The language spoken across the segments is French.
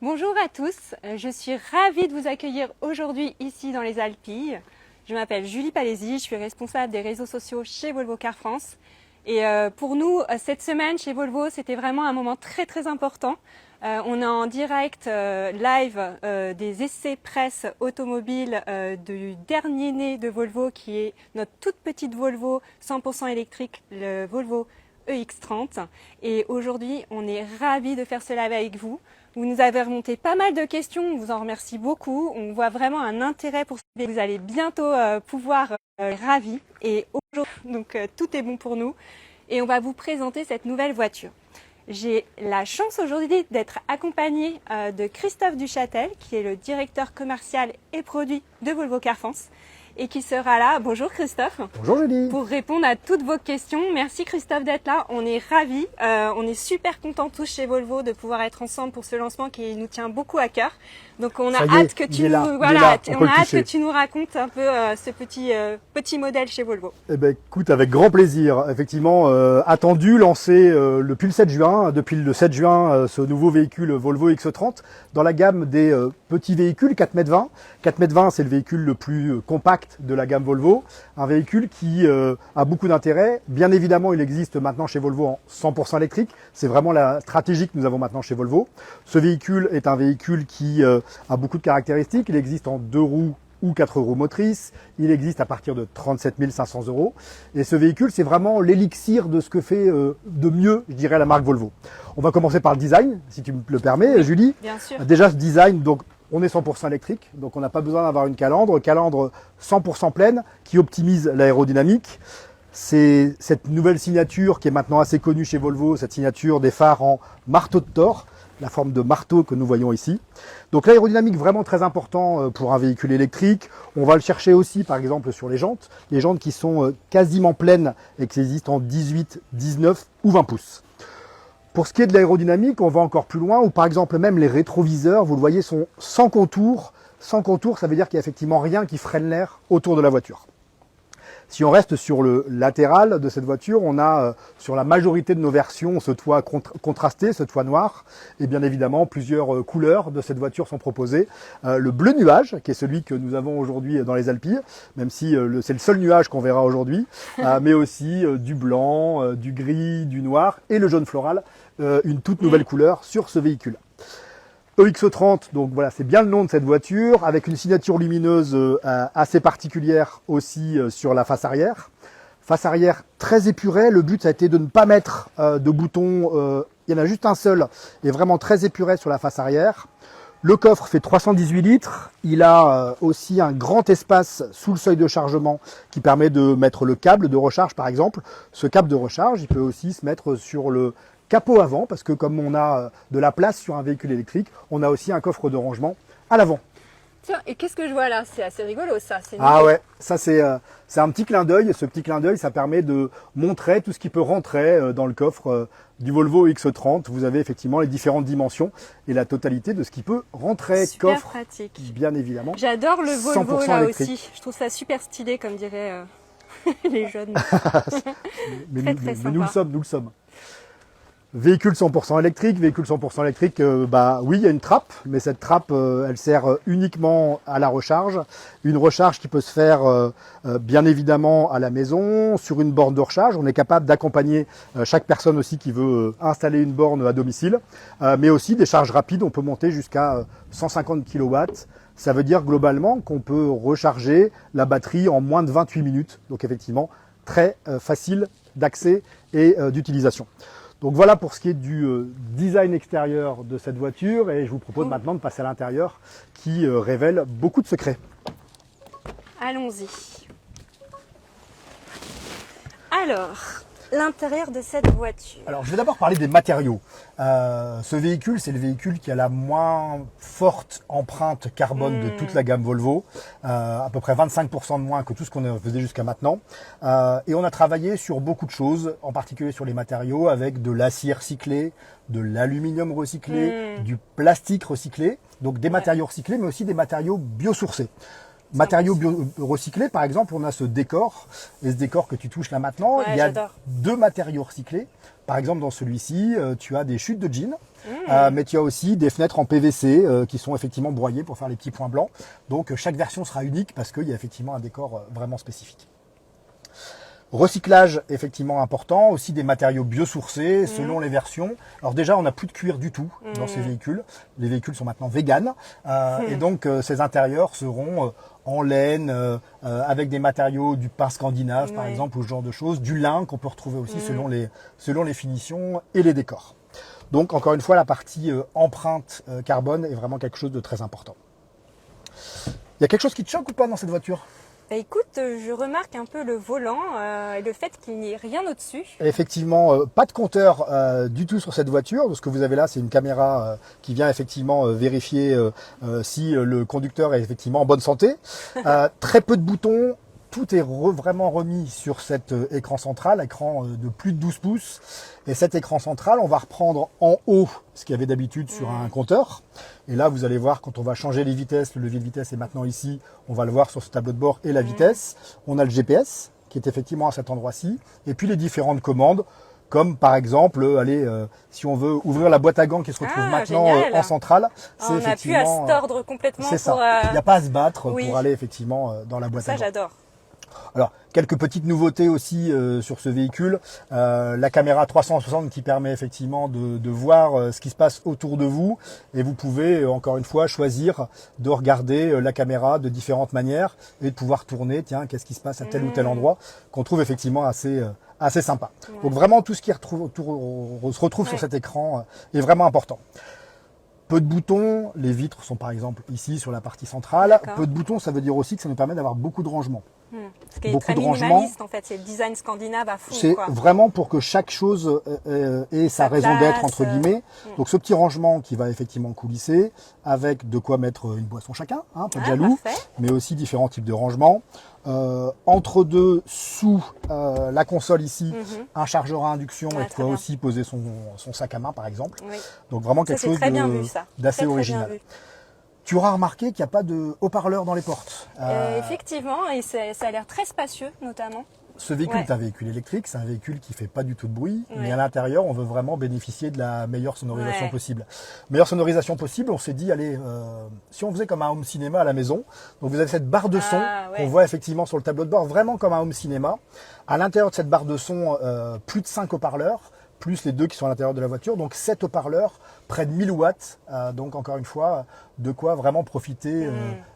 Bonjour à tous, je suis ravie de vous accueillir aujourd'hui ici dans les Alpilles. Je m'appelle Julie Palesi, je suis responsable des réseaux sociaux chez Volvo Car France. Et pour nous, cette semaine chez Volvo, c'était vraiment un moment très important. On est en direct live des essais presse automobiles du dernier né de Volvo qui est notre toute petite Volvo 100% électrique, le Volvo EX30. Et aujourd'hui, on est ravis de faire ce live avec vous. Vous nous avez remonté pas mal de questions, on vous en remercie beaucoup. On voit vraiment un intérêt pour ce que vous allez bientôt pouvoir ravis. Et aujourd'hui, donc tout est bon pour nous. Et on va vous présenter cette nouvelle voiture. J'ai la chance aujourd'hui d'être accompagnée de Christophe Duchâtel, qui est le directeur commercial et produit de Volvo Car France, et qui sera là. Bonjour Christophe. Bonjour Julie. Pour répondre à toutes vos questions. Merci Christophe d'être là. On est ravis. On est super contents tous chez Volvo de pouvoir être ensemble pour ce lancement qui nous tient beaucoup à cœur. Donc on a hâte que tu nous racontes un peu ce petit modèle chez Volvo. Eh ben écoute, avec grand plaisir. Effectivement, attendu, lancé depuis le 7 juin. Depuis le 7 juin, ce nouveau véhicule Volvo X30 dans la gamme des petits véhicules 4,20 m. 4,20 m, c'est le véhicule le plus compact de la gamme Volvo. Un véhicule qui a beaucoup d'intérêt. Bien évidemment, il existe maintenant chez Volvo en 100% électrique. C'est vraiment la stratégie que nous avons maintenant chez Volvo. Ce véhicule est un véhicule qui a beaucoup de caractéristiques. Il existe en 2 roues ou 4 roues motrices. Il existe à partir de 37 500 €. Et ce véhicule, c'est vraiment l'élixir de ce que fait de mieux, je dirais, la marque Volvo. On va commencer par le design, si tu me le permets, Julie. Bien sûr. Déjà, ce design, donc, on est 100% électrique, donc on n'a pas besoin d'avoir une calandre 100% pleine qui optimise l'aérodynamique. C'est cette nouvelle signature qui est maintenant assez connue chez Volvo, cette signature des phares en marteau de Thor, la forme de marteau que nous voyons ici. Donc l'aérodynamique vraiment très important pour un véhicule électrique. On va le chercher aussi par exemple sur les jantes qui sont quasiment pleines et qui existent en 18, 19 ou 20 pouces. Pour ce qui est de l'aérodynamique, on va encore plus loin, où par exemple même les rétroviseurs, vous le voyez, sont sans contour. Sans contour, ça veut dire qu'il n'y a effectivement rien qui freine l'air autour de la voiture. Si on reste sur le latéral de cette voiture, on a sur la majorité de nos versions ce toit contrasté, ce toit noir. Et bien évidemment, plusieurs couleurs de cette voiture sont proposées. Le bleu nuage, qui est celui que nous avons aujourd'hui dans les Alpilles, même si c'est le seul nuage qu'on verra aujourd'hui, mais aussi du blanc, du gris, du noir et le jaune floral, une toute nouvelle couleur sur ce véhicule. EX30, donc voilà, c'est bien le nom de cette voiture, avec une signature lumineuse assez particulière aussi sur la face arrière. Face arrière très épurée, le but ça a été de ne pas mettre de bouton, il y en a juste un seul, et vraiment très épuré sur la face arrière. Le coffre fait 318 litres, il a aussi un grand espace sous le seuil de chargement qui permet de mettre le câble de recharge par exemple. Ce câble de recharge, il peut aussi se mettre sur le capot avant, parce que comme on a de la place sur un véhicule électrique, on a aussi un coffre de rangement à l'avant. Tiens, et qu'est-ce que je vois là? C'est assez rigolo ça. Ah ouais, ça c'est un petit clin d'œil. Ce petit clin d'œil, ça permet de montrer tout ce qui peut rentrer dans le coffre du Volvo X30. Vous avez effectivement les différentes dimensions et la totalité de ce qui peut rentrer. Super coffre, pratique. bien évidemment. J'adore le Volvo là électrique. aussi. Je trouve ça super stylé, comme diraient les jeunes. mais nous le sommes, nous le sommes. Véhicule 100% électrique, bah oui, il y a une trappe, mais cette trappe, elle sert uniquement à la recharge. Une recharge qui peut se faire bien évidemment à la maison, sur une borne de recharge. On est capable d'accompagner chaque personne aussi qui veut installer une borne à domicile, mais aussi des charges rapides. On peut monter jusqu'à 150 kW. Ça veut dire globalement qu'on peut recharger la batterie en moins de 28 minutes. Donc effectivement, très facile d'accès et d'utilisation. Donc voilà pour ce qui est du design extérieur de cette voiture et je vous propose maintenant de passer à l'intérieur qui révèle beaucoup de secrets. Allons-y. Alors, l'intérieur de cette voiture. Alors je vais d'abord parler des matériaux. Ce véhicule, c'est le véhicule qui a la moins forte empreinte carbone de toute la gamme Volvo, à peu près 25% de moins que tout ce qu'on faisait jusqu'à maintenant. Et on a travaillé sur beaucoup de choses, en particulier sur les matériaux, avec de l'acier recyclé, de l'aluminium recyclé, du plastique recyclé, donc des matériaux recyclés, mais aussi des matériaux biosourcés. Matériaux recyclés, par exemple, on a ce décor, et ce décor que tu touches là maintenant, Ouais, il y a j'adore. 2 matériaux recyclés. Par exemple, dans celui-ci, tu as des chutes de jeans, mais tu as aussi des fenêtres en PVC qui sont effectivement broyées pour faire les petits points blancs. Donc chaque version sera unique parce qu'il y a effectivement un décor vraiment spécifique. Recyclage effectivement important, aussi des matériaux biosourcés selon les versions. Alors déjà, on n'a plus de cuir du tout dans ces véhicules. Les véhicules sont maintenant véganes et donc ces intérieurs seront en laine, avec des matériaux du pin scandinave par exemple ou ce genre de choses, du lin qu'on peut retrouver aussi selon les finitions et les décors. Donc encore une fois, la partie empreinte carbone est vraiment quelque chose de très important. Il y a quelque chose qui te choque ou pas dans cette voiture ? Bah, écoute, je remarque un peu le volant et le fait qu'il n'y ait rien au-dessus. Effectivement, pas de compteur du tout sur cette voiture. Ce que vous avez là, c'est une caméra qui vient effectivement vérifier si le conducteur est effectivement en bonne santé. Très peu de boutons. Tout est vraiment remis sur cet écran central, écran de plus de 12 pouces. Et cet écran central, on va reprendre en haut ce qu'il y avait d'habitude sur un compteur. Et là, vous allez voir, quand on va changer les vitesses, le levier de vitesse est maintenant ici. On va le voir sur ce tableau de bord et la vitesse. On a le GPS qui est effectivement à cet endroit-ci. Et puis les différentes commandes, comme par exemple, si on veut ouvrir la boîte à gants qui se retrouve maintenant en centrale. On n'a plus à se tordre complètement. C'est ça. Il n'y a pas à se battre pour aller effectivement dans la boîte à gants. Ça, j'adore. Alors, quelques petites nouveautés aussi sur ce véhicule. La caméra 360 qui permet effectivement de voir ce qui se passe autour de vous. Et vous pouvez, encore une fois, choisir de regarder la caméra de différentes manières et de pouvoir tourner, tiens, qu'est-ce qui se passe à tel ou tel endroit, qu'on trouve effectivement assez sympa. Donc vraiment, tout ce qui se retrouve sur cet écran est vraiment important. Peu de boutons, les vitres sont par exemple ici sur la partie centrale. Peu de boutons, ça veut dire aussi que ça nous permet d'avoir beaucoup de rangements. Ce qui est très minimaliste en fait, c'est le design scandinave à fond. C'est vraiment pour que chaque chose ait sa raison d'être entre guillemets. Donc ce petit rangement qui va effectivement coulisser, avec de quoi mettre une boisson chacun, hein, pas de jaloux, mais aussi différents types de rangements. Entre deux, sous la console ici, un chargeur à induction et de quoi aussi poser son sac à main par exemple. Donc vraiment quelque chose d'assez original. Tu auras remarqué qu'il n'y a pas de haut-parleur dans les portes. Effectivement, et ça a l'air très spacieux notamment. Ce véhicule est un véhicule électrique, c'est un véhicule qui fait pas du tout de bruit, mais à l'intérieur, on veut vraiment bénéficier de la meilleure sonorisation possible. Meilleure sonorisation possible, on s'est dit, allez, si on faisait comme un home cinéma à la maison, donc vous avez cette barre de son qu'on voit effectivement sur le tableau de bord, vraiment comme un home cinéma. À l'intérieur de cette barre de son, plus de 5 haut-parleurs, plus les 2 qui sont à l'intérieur de la voiture, donc 7 haut-parleurs, près de 1000 watts, donc encore une fois, de quoi vraiment profiter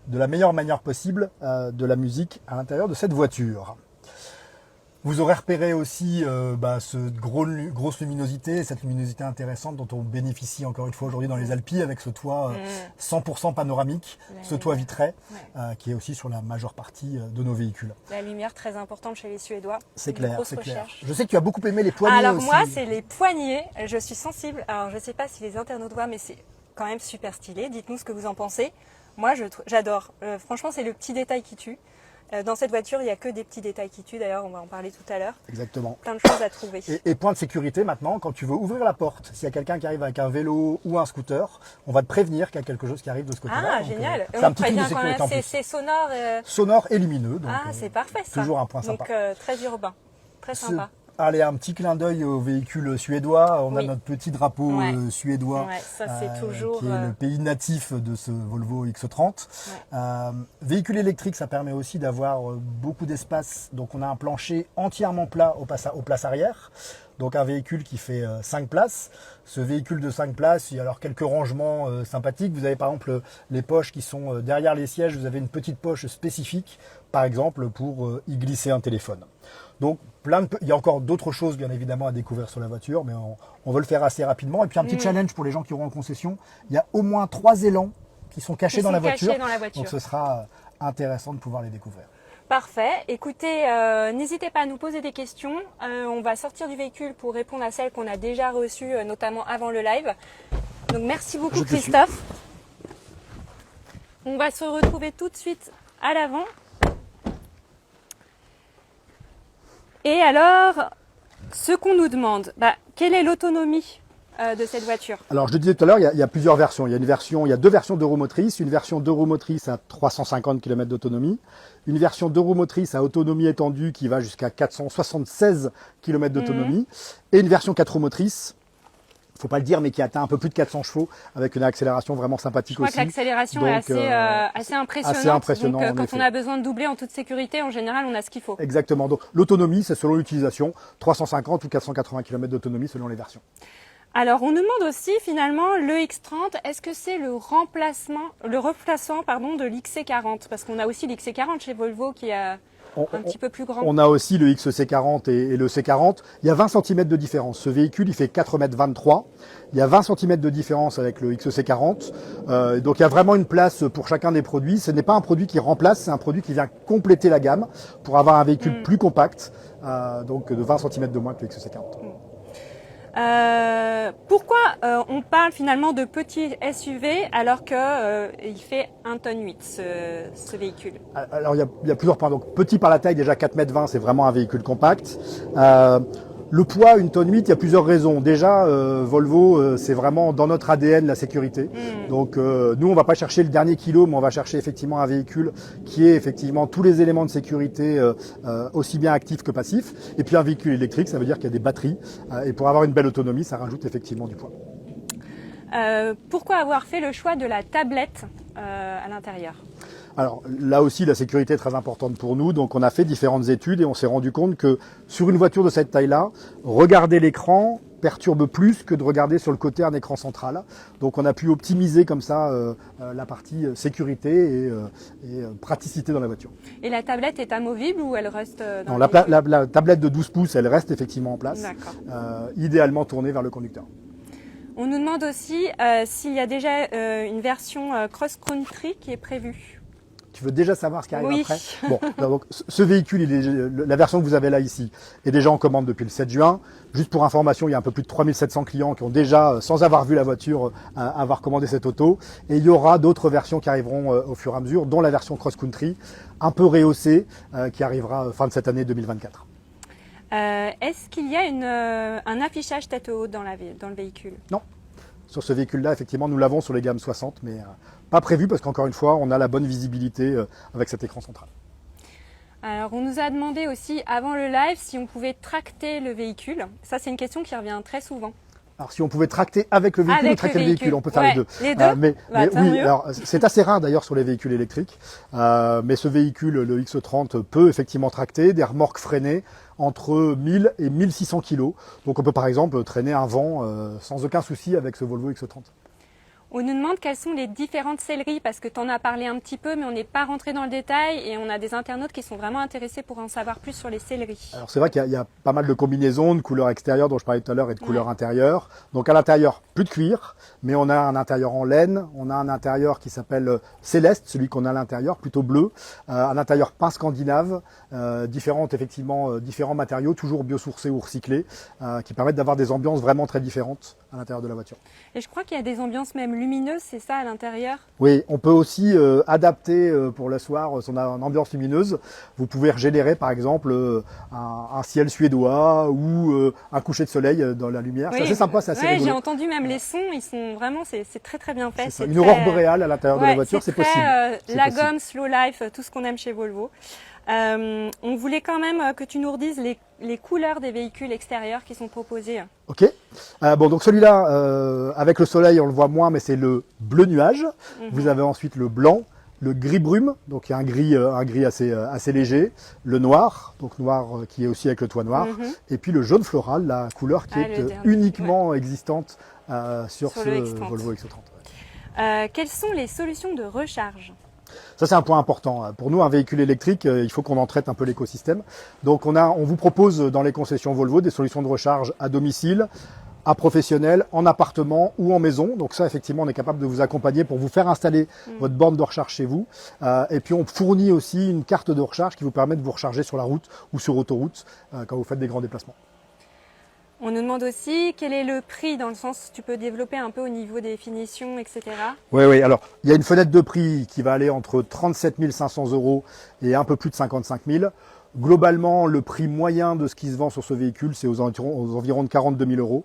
de la meilleure manière possible de la musique à l'intérieur de cette voiture. Vous aurez repéré aussi cette grosse luminosité, cette luminosité intéressante dont on bénéficie encore une fois aujourd'hui dans les Alpilles avec ce toit 100% panoramique, ce toit vitré qui est aussi sur la majeure partie de nos véhicules. La lumière très importante chez les Suédois. C'est clair, c'est clair. Je sais que tu as beaucoup aimé les poignées aussi. Alors moi, c'est les poignées. Je suis sensible. Alors je ne sais pas si les internautes voient, mais c'est quand même super stylé. Dites-nous ce que vous en pensez. Moi, j'adore. Franchement, c'est le petit détail qui tue. Dans cette voiture, il n'y a que des petits détails qui tuent. D'ailleurs, on va en parler tout à l'heure. Exactement. Plein de choses à trouver. Et point de sécurité maintenant, quand tu veux ouvrir la porte, s'il y a quelqu'un qui arrive avec un vélo ou un scooter, on va te prévenir qu'il y a quelque chose qui arrive de ce côté-là. Ah, génial. C'est un petit truc de sécurité en plus. C'est sonore. Sonore et lumineux. Donc, c'est parfait ça. Toujours un point sympa. Donc très urbain. Très sympa. Allez, un petit clin d'œil au véhicule suédois. On a notre petit drapeau suédois, ça, c'est toujours, qui est le pays natif de ce Volvo X30. Véhicule électrique, ça permet aussi d'avoir beaucoup d'espace. Donc on a un plancher entièrement plat aux places arrière. Donc un véhicule qui fait 5 places. Ce véhicule de 5 places, il y a alors quelques rangements sympathiques. Vous avez par exemple les poches qui sont derrière les sièges. Vous avez une petite poche spécifique, par exemple, pour y glisser un téléphone. Donc il y a encore d'autres choses bien évidemment à découvrir sur la voiture, mais on veut le faire assez rapidement. Et puis un petit challenge pour les gens qui auront en concession, il y a au moins 3 élans qui sont cachés dans la voiture. Donc ce sera intéressant de pouvoir les découvrir. Parfait. Écoutez, n'hésitez pas à nous poser des questions. On va sortir du véhicule pour répondre à celles qu'on a déjà reçues, notamment avant le live. Donc merci beaucoup Christophe. On va se retrouver tout de suite à l'avant. Et alors, ce qu'on nous demande, quelle est l'autonomie de cette voiture? Alors, je le disais tout à l'heure, il y a plusieurs versions. Il y a deux versions deux roues motrices. Une version deux roues motrices à 350 km d'autonomie. Une version deux roues motrices à autonomie étendue qui va jusqu'à 476 km d'autonomie. Et une version quatre roues motrices, faut pas le dire, mais qui atteint un peu plus de 400 chevaux avec une accélération vraiment sympathique aussi. Je crois que l'accélération est assez impressionnante. Assez impressionnant, donc, quand effet. on a besoin de doubler en toute sécurité, en général, on a ce qu'il faut. Exactement. Donc, l'autonomie, c'est selon l'utilisation, 350 ou 480 km d'autonomie selon les versions. Alors, on nous demande aussi finalement le X30, est-ce que c'est le remplacement de l'XC40? Parce qu'on a aussi l'XC40 chez Volvo qui est un petit peu plus grand. On a aussi le XC40 et le C40. Il y a 20 cm de différence. Ce véhicule, il fait 4,23 m. Il y a 20 cm de différence avec le XC40. Donc, il y a vraiment une place pour chacun des produits. Ce n'est pas un produit qui remplace, c'est un produit qui vient compléter la gamme pour avoir un véhicule plus compact, donc de 20 cm de moins que le XC40. Pourquoi on parle finalement de petit SUV alors qu'il fait 1,8 tonne ce véhicule? Alors il y a plusieurs points. Donc petit par la taille, déjà 4,20 m, c'est vraiment un véhicule compact. Le poids, 1,8 tonne, il y a plusieurs raisons. Déjà, Volvo, c'est vraiment dans notre ADN la sécurité. Donc nous, on va pas chercher le dernier kilo, mais on va chercher effectivement un véhicule qui ait effectivement tous les éléments de sécurité, aussi bien actifs que passifs. Et puis un véhicule électrique, ça veut dire qu'il y a des batteries. Et pour avoir une belle autonomie, ça rajoute effectivement du poids. Pourquoi avoir fait le choix de la tablette à l'intérieur? Alors là aussi, la sécurité est très importante pour nous. Donc on a fait différentes études et on s'est rendu compte que sur une voiture de cette taille-là, regarder l'écran perturbe plus que de regarder sur le côté un écran central. Donc on a pu optimiser comme ça la partie sécurité et praticité dans la voiture. Et la tablette est amovible ou elle reste dans Non, la tablette de 12 pouces, elle reste effectivement en place, idéalement tournée vers le conducteur. On nous demande aussi s'il y a déjà une version cross-country qui est prévue. Tu veux déjà savoir ce qui arrive après? Bon, donc, ce véhicule, la version que vous avez là ici, est déjà en commande depuis le 7 juin. Juste pour information, il y a un peu plus de 3700 clients qui ont déjà, sans avoir vu la voiture, avoir commandé cette auto. Et il y aura d'autres versions qui arriveront au fur et à mesure, dont la version cross-country, un peu rehaussée, qui arrivera fin de cette année 2024. Est-ce qu'il y a un affichage tête haute dans le véhicule? Non. Sur ce véhicule-là, effectivement, nous l'avons sur les gammes 60, mais pas prévu parce qu'encore une fois, on a la bonne visibilité avec cet écran central. Alors, on nous a demandé aussi avant le live si on pouvait tracter le véhicule. Ça, c'est une question qui revient très souvent. Alors, si on pouvait tracter avec le véhicule ou tracter le véhicule, on peut faire les deux. Les deux mais oui, alors c'est assez rare d'ailleurs sur les véhicules électriques. Mais ce véhicule, le X30, peut effectivement tracter des remorques freinées entre 1000 et 1600 kg. Donc on peut par exemple traîner un vent sans aucun souci avec ce Volvo X30. On nous demande quelles sont les différentes selleries, parce que tu en as parlé un petit peu, mais on n'est pas rentré dans le détail et on a des internautes qui sont vraiment intéressés pour en savoir plus sur les selleries. Alors c'est vrai qu'il y a pas mal de combinaisons de couleurs extérieures dont je parlais tout à l'heure et de couleurs intérieures. Donc à l'intérieur, plus de cuir, mais on a un intérieur en laine, on a un intérieur qui s'appelle Céleste, celui qu'on a à l'intérieur, plutôt bleu, un intérieur peint scandinave, différents matériaux, toujours biosourcés ou recyclés, qui permettent d'avoir des ambiances vraiment très différentes à l'intérieur de la voiture. Et je crois qu'il y a des ambiances même lumineuses, c'est ça à l'intérieur? Oui, on peut aussi adapter pour le soir son ambiance lumineuse. Vous pouvez régénérer par exemple un ciel suédois ou un coucher de soleil dans la lumière. Oui. C'est assez sympa, c'est assez rigolo. J'ai entendu même les sons, ils sont vraiment, c'est très très bien fait. Une aurore boréale à l'intérieur de la voiture, c'est possible. La gomme, slow life, tout ce qu'on aime chez Volvo. On voulait quand même que tu nous redises les couleurs des véhicules extérieurs qui sont proposés. Ok. Bon, donc celui-là, avec le soleil, on le voit moins, mais c'est le bleu nuage. Vous avez ensuite le blanc, le gris brume, donc il y a un gris assez léger, le noir, donc noir qui est aussi avec le toit noir, et puis le jaune floral, la couleur qui est uniquement existante sur ce Volvo X30. Quelles sont les solutions de recharge? Ça, c'est un point important. Pour nous, un véhicule électrique, il faut qu'on en traite un peu l'écosystème. Donc, on vous propose dans les concessions Volvo des solutions de recharge à domicile, à professionnel, en appartement ou en maison. Donc ça, effectivement, on est capable de vous accompagner pour vous faire installer votre borne de recharge chez vous. Et puis, on fournit aussi une carte de recharge qui vous permet de vous recharger sur la route ou sur autoroute quand vous faites des grands déplacements. On nous demande aussi quel est le prix, dans le sens tu peux développer un peu au niveau des finitions, etc. Oui. Alors, il y a une fenêtre de prix qui va aller entre 37 500 € et un peu plus de 55 000. Globalement, le prix moyen de ce qui se vend sur ce véhicule, c'est aux environs de 42 000 euros.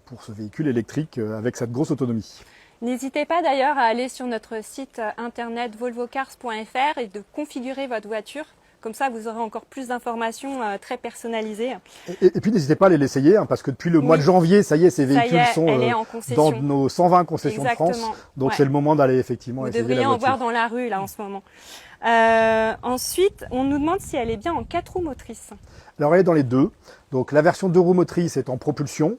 Pour ce véhicule électrique avec cette grosse autonomie. N'hésitez pas d'ailleurs à aller sur notre site internet volvocars.fr et de configurer votre voiture. Comme ça, vous aurez encore plus d'informations très personnalisées. Et puis, n'hésitez pas à aller l'essayer, hein, parce que depuis le mois de janvier, ça y est, ces véhicules sont dans nos 120 concessions de France. Donc, c'est le moment d'aller effectivement essayer la voiture. Vous devriez en voir dans la rue, là, en ce moment. Ensuite, on nous demande si elle est bien en 4 roues motrices. Alors, elle est dans les deux. Donc, la version 2 roues motrices est en propulsion,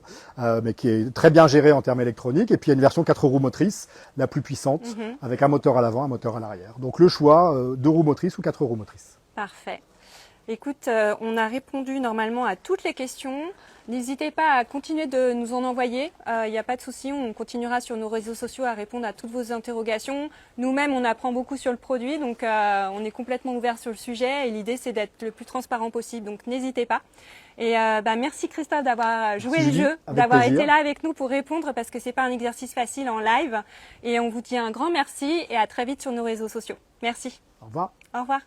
mais qui est très bien gérée en termes électroniques. Et puis, il y a une version 4 roues motrices, la plus puissante, avec un moteur à l'avant, un moteur à l'arrière. Donc, le choix, 2 roues motrices ou 4 roues motrices. Parfait. Écoute, on a répondu normalement à toutes les questions. N'hésitez pas à continuer de nous en envoyer. Il n'y a pas de souci, on continuera sur nos réseaux sociaux à répondre à toutes vos interrogations. Nous-mêmes, on apprend beaucoup sur le produit, donc on est complètement ouvert sur le sujet. Et l'idée, c'est d'être le plus transparent possible, donc n'hésitez pas. Et merci Christophe d'avoir joué le jeu, d'avoir été là avec nous pour répondre, parce que c'est pas un exercice facile en live. Et on vous dit un grand merci et à très vite sur nos réseaux sociaux. Merci. Au revoir. Au revoir.